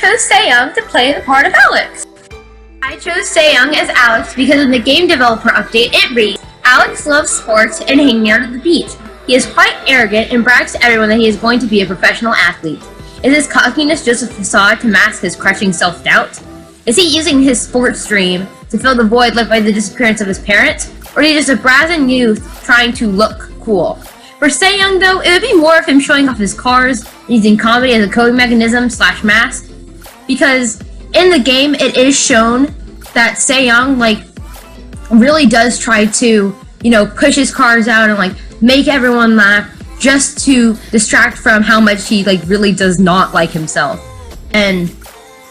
chose Young to play the part of Alex. I chose Young as Alex because in the game developer update it reads, Alex loves sports and hanging out at the beach. He is quite arrogant and brags to everyone that he is going to be a professional athlete. Is his cockiness just a facade to mask his crushing self-doubt? Is he using his sports dream to fill the void left by the disappearance of his parents? Or is he just a brazen youth trying to look cool? For Young though, it would be more of him showing off his cars and using comedy as a coping mechanism / mask. Because in the game, it is shown that Young, really does try to, push his cars out and, make everyone laugh just to distract from how much he, really does not like himself. And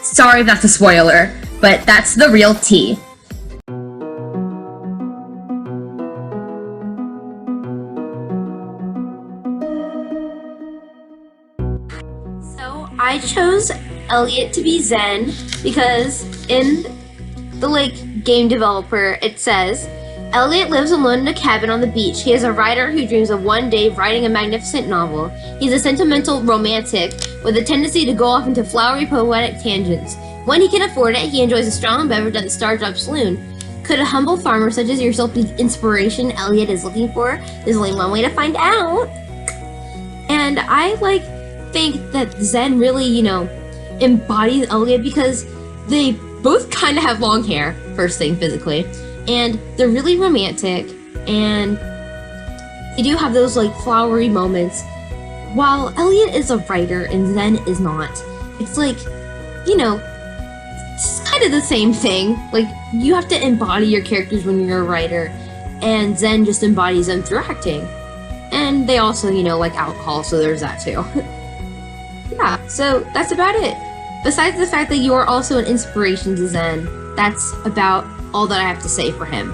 sorry if that's a spoiler, but that's the real tea. So I chose Elliot to be Zen because in the game developer it says Elliot lives alone in a cabin on the beach. He is a writer who dreams of one day writing a magnificent novel. He's a sentimental romantic with a tendency to go off into flowery poetic tangents. When he can afford it, he enjoys a strong beverage at the Stardew Saloon. Could a humble farmer such as yourself be the inspiration Elliot is looking for? There's only one way to find out. And I think that Zen really, embodies Elliot because they both kind of have long hair, first thing physically, and they're really romantic, and they do have those flowery moments. While Elliot is a writer and Zen is not, it's it's kind of the same thing. You have to embody your characters when you're a writer, and Zen just embodies them through acting. And they also, like alcohol, so there's that too. Yeah, so that's about it. Besides the fact that you are also an inspiration to Zen, that's about all that I have to say for him.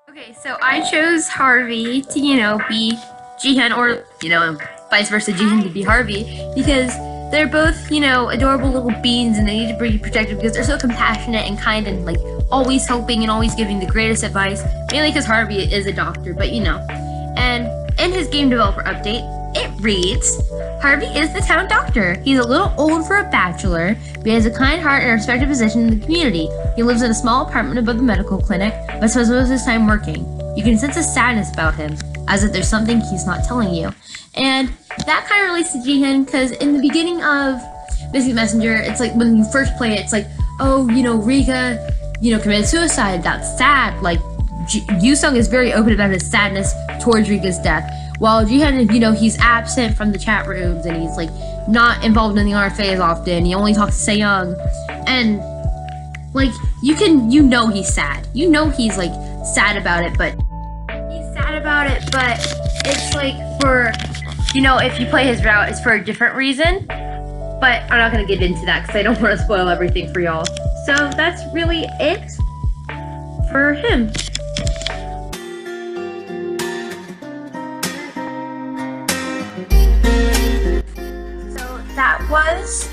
Okay, so I chose Harvey to, be Jihyun, or, vice versa, Jihyun to be Harvey, because they're both, adorable little beans, and they need to be protected because they're so compassionate and kind and, always helping and always giving the greatest advice, mainly because Harvey is a doctor, but And in his game developer update, it reads, Harvey is the town doctor. He's a little old for a bachelor, but he has a kind heart and a respected position in the community. He lives in a small apartment above the medical clinic, but spends most of his time working. You can sense a sadness about him, as if there's something he's not telling you. And that kind of relates to Jihyun, because in the beginning of Missing Messenger, it's when you first play it, it's oh, Rika, committed suicide. That's sad. Yusung is very open about his sadness towards Rika's death, while Jihyun, he's absent from the chat rooms and he's not involved in the RFA as often. He only talks to Young, and he's sad. He's sad about it, but it's for if you play his route, it's for a different reason. But I'm not gonna get into that because I don't want to spoil everything for y'all. So that's really it for him. That was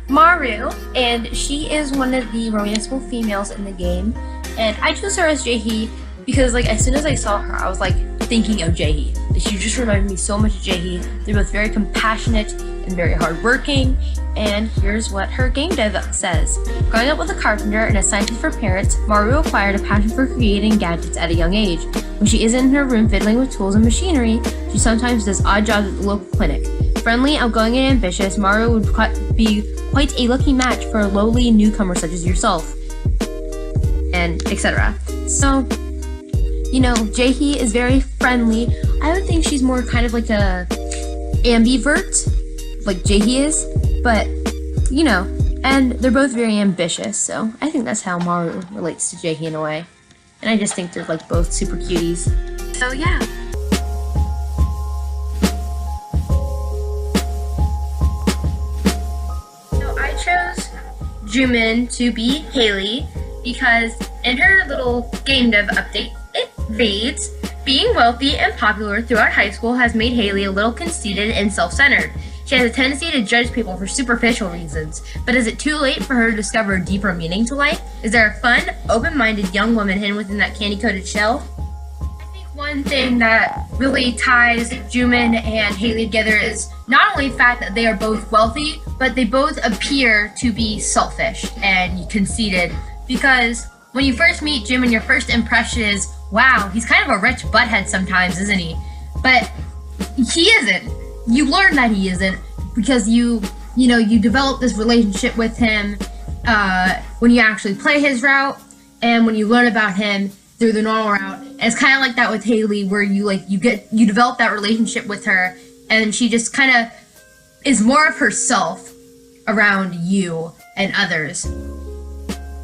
Maru, and she is one of the romantical females in the game, and I chose her as Jaehee because as soon as I saw her, I was thinking of Jaehee. She just reminded me so much of Jaehee. They're both very compassionate and very hardworking, and here's what her game dev says. Growing up with a carpenter and a scientist for parents, Maru acquired a passion for creating gadgets at a young age. When she isn't in her room fiddling with tools and machinery, she sometimes does odd jobs at the local clinic. Friendly, outgoing, and ambitious, Maru would be quite a lucky match for a lowly newcomer such as yourself, and etc. So, Jaehee is very friendly. I would think she's more kind of a ambivert, like Jaehee is, but, and they're both very ambitious, so I think that's how Maru relates to Jaehee in a way. And I just think they're both super cuties. So yeah. Jumin to be Haley because in her little game dev update, it reads, being wealthy and popular throughout high school has made Haley a little conceited and self-centered. She has a tendency to judge people for superficial reasons, but is it too late for her to discover a deeper meaning to life? Is there a fun, open-minded young woman hidden within that candy-coated shell? I think One thing that really ties Jumin and Haley together is not only the fact that they are both wealthy, but they both appear to be selfish and conceited. Because when you first meet Jimin, your first impression is, wow, he's kind of a rich butthead sometimes, isn't he? But he isn't. You learn that he isn't because you develop this relationship with him when you actually play his route, and when you learn about him through the normal route. And it's kind of like that with Haley, where you develop that relationship with her, and she just kind of is more of herself around you and others. And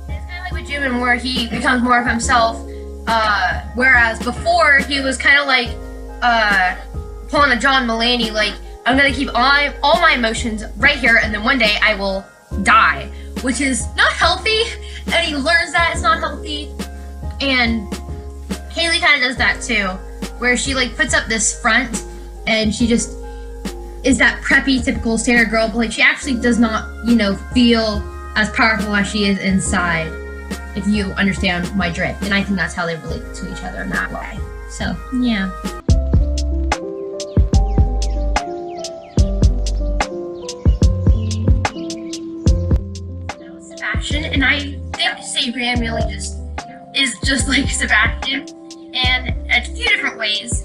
it's kind of like with Jimin, where he becomes more of himself, whereas before he was kind of like pulling a John Mulaney, like, I'm gonna keep all my emotions right here, and then one day I will die, which is not healthy, and he learns that it's not healthy. And Haley kind of does that too, where she like puts up this front, and she just is that preppy, typical standard girl, but like she actually does not, feel as powerful as she is inside, if you understand my drift. And I think that's how they relate to each other in that way. So, yeah. Sebastian, and I think Sabran really is just like Sebastian, and a few different ways.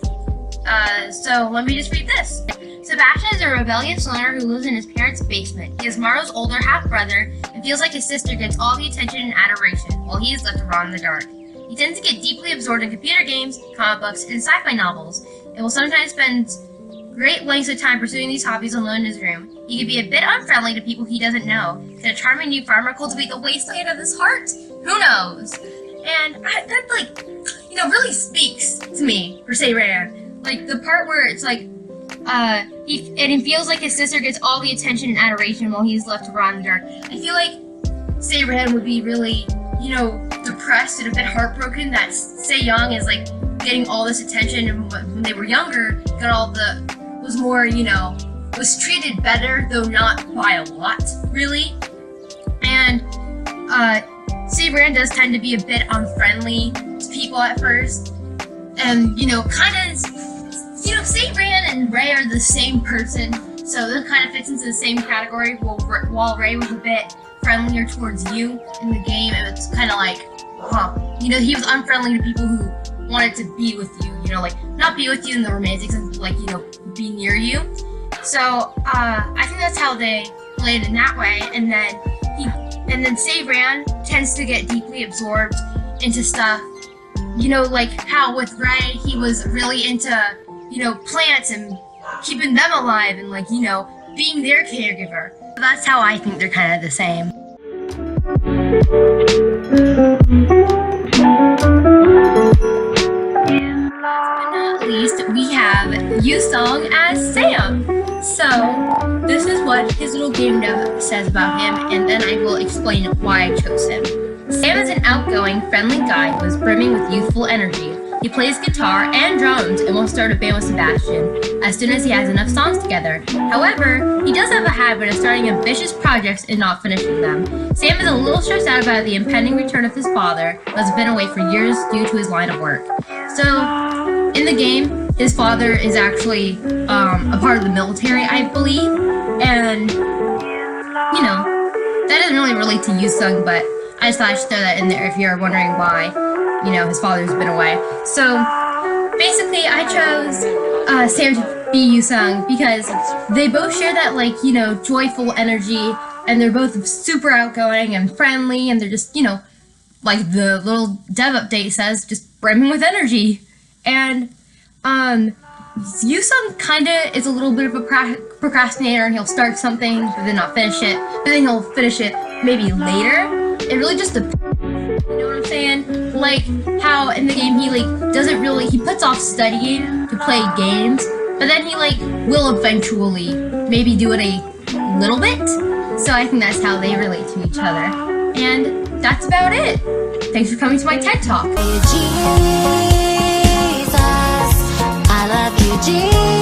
So let me just read this. Sebastian is a rebellious loner who lives in his parents' basement. He is Maro's older half-brother and feels like his sister gets all the attention and adoration, while he is left to rot in the dark. He tends to get deeply absorbed in computer games, comic books, and sci-fi novels, and will sometimes spend great lengths of time pursuing these hobbies alone in his room. He can be a bit unfriendly to people he doesn't know. Can a charming new farmer cultivate the wasteland of his heart? Who knows? And that really speaks to me for Sabran. Like the part where it's like, he feels like his sister gets all the attention and adoration while he's left to rot in the dark. I feel like Sabran would be really, depressed and a bit heartbroken that Se-young is like getting all this attention, and when they were younger, was treated better, though not by a lot, really. And Sabran does tend to be a bit unfriendly to people at first, and Sabran and Ray are the same person, so this kind of fits into the same category. While Ray was a bit friendlier towards you in the game, and it's kind of like, he was unfriendly to people who wanted to be with you, not be with you in the romantic sense, like, be near you. So, I think that's how they played in that way, and then Sabran tends to get deeply absorbed into stuff, like how with Ray, he was really into, plants and keeping them alive and being their caregiver. So that's how I think they're kind of the same. And last but not least, we have Yusong as Sam. So this is what his little game dev says about him, and then I will explain why I chose him. Sam is an outgoing, friendly guy who is brimming with youthful energy. He plays guitar and drums and will start a band with Sebastian as soon as he has enough songs together. However, he does have a habit of starting ambitious projects and not finishing them. Sam is a little stressed out about the impending return of his father, who has been away for years due to his line of work. So, in the game, his father is actually a part of the military, I believe, and, that doesn't really relate to Yusung, but I just thought I should throw that in there if you're wondering why, his father's been away. So, basically, I chose Sam to be Yusung because they both share that, joyful energy, and they're both super outgoing and friendly, and they're just, like the little dev update says, just brimming with energy. And, Yusung kinda is a little bit of a procrastinator, and he'll start something, but then not finish it, but then he'll finish it maybe later. It really just depends. You know what I'm saying? Like how in the game he puts off studying to play games, but then he will eventually maybe do it a little bit. So I think that's how they relate to each other. And that's about it. Thanks for coming to my TED Talk. Jesus, I love you, Jesus.